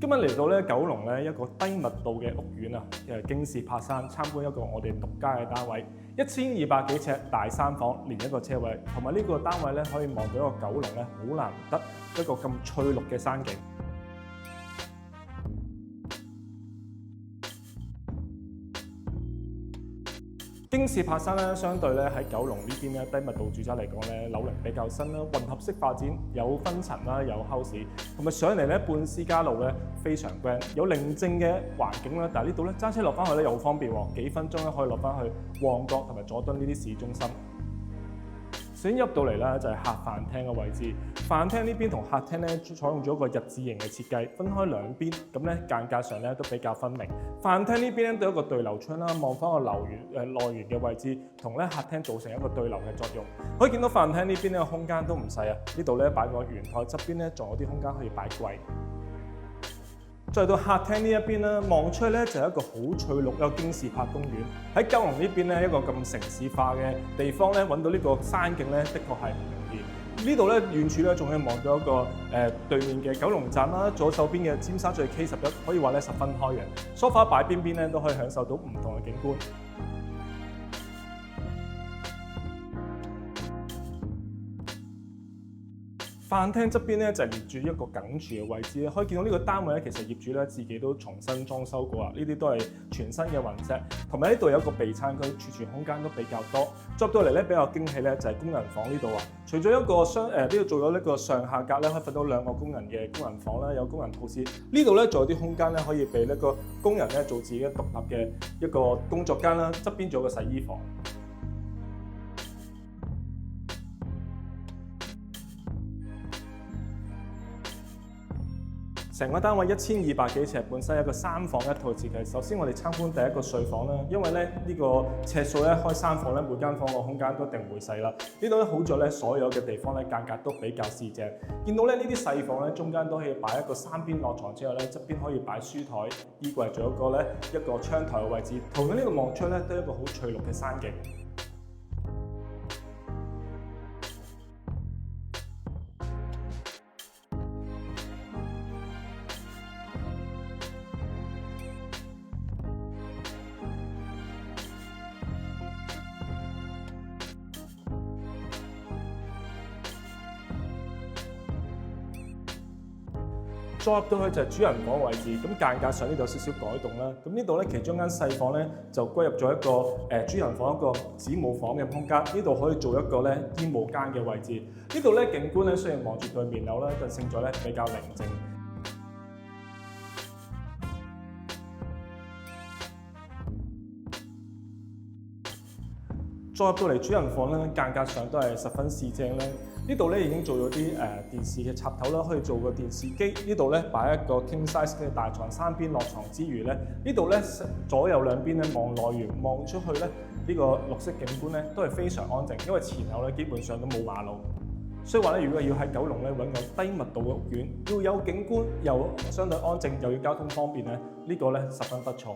今日嚟到咧九龍咧一個低密度嘅屋苑啊，京士柏山參觀一個我哋獨家嘅單位，1200幾尺大3房，連一個車位，同埋呢個單位咧可以望到一個九龍咧好難得一個咁翠綠嘅山景。京士柏山咧，相對咧喺九龍呢邊咧低密度住宅嚟講咧，樓齡比較新啦，混合式發展，有分層啦，有 house， 同埋上嚟咧半私家路咧非常 grand， 有寧靜嘅環境啦。但係呢度咧揸車落翻去咧又好方便喎，幾分鐘咧可以落翻去旺角同埋佐敦呢啲市中心。首先入到嚟咧就係客飯廳嘅位置，飯廳呢邊同客廳咧採用咗一個日字形嘅設計，分開兩邊，咁咧間隔上咧都比較分明。飯廳呢邊咧都有一個對流窗啦，望翻個內園嘅位置，同咧客廳造成一個對流嘅作用。可以見到飯廳呢邊咧個空間都唔細啊，呢度咧擺個圓台，側邊咧仲有啲空間可以擺櫃。再到客廳呢一邊咧，望出去咧就係一個好翠綠嘅京士柏公園。喺九龍呢邊咧，一個咁城市化嘅地方咧，揾到呢個山景咧，的確係唔容易。呢度咧遠處咧仲可以望到一個對面嘅九龍站啦，左手邊嘅尖沙咀 K11，可以話咧十分開揚。梳化擺邊邊咧都可以享受到唔同嘅景觀。飯廳側邊咧就係列住一個緊住嘅位置，可以見到呢個單位咧，其實業主咧自己都重新裝修過啊！呢啲都係全新嘅雲石，同埋呢度有一個備餐區，儲存空間都比較多。入到嚟咧比較驚喜咧就係工人房呢度啊！除咗一個呢度做咗一個上下格咧，可以瞓到2個工人嘅工人房啦，有工人鋪廁。呢度咧仲有啲空間咧可以俾呢個工人咧做自己獨立嘅一個工作間啦，側邊仲有個洗衣房。成個單位1200幾尺，本身一個3房1套設計。首先我哋參觀第一個睡房啦，因為咧呢個尺數咧開3房咧，每間房個空間都一定會細啦。呢度咧好在咧所有嘅地方咧間隔都比較四正。見到咧呢啲細房咧中間都可以擺一個3邊落床之後咧，側邊可以擺書台、衣櫃，仲有一個窗台嘅位置。同樣呢個望出咧都係一個好翠綠嘅山景。再入到去就係主人房位置，咁間隔上呢度有少少改動啦。咁呢度咧其中間細房咧就歸入咗一個主人房一個子母房嘅空間，呢度可以做一個咧衣帽間嘅位置。呢度咧景觀咧雖然望住對面樓啦，但勝在咧比較寧靜。再入到嚟主人房咧，間隔上都係十分四正咧。呢度咧已經做咗啲電視嘅插頭啦，可以做個電視機。呢度咧擺一個 king size 嘅大床，3邊落床之餘咧，呢度咧左右兩邊咧望內園望出去咧，呢個綠色景觀咧都係非常安靜，因為前後咧基本上都冇馬路。所以話咧，如果要喺九龍咧揾個低密度嘅屋苑，要有景觀又相對安靜，又要交通方便咧，呢個咧十分不錯。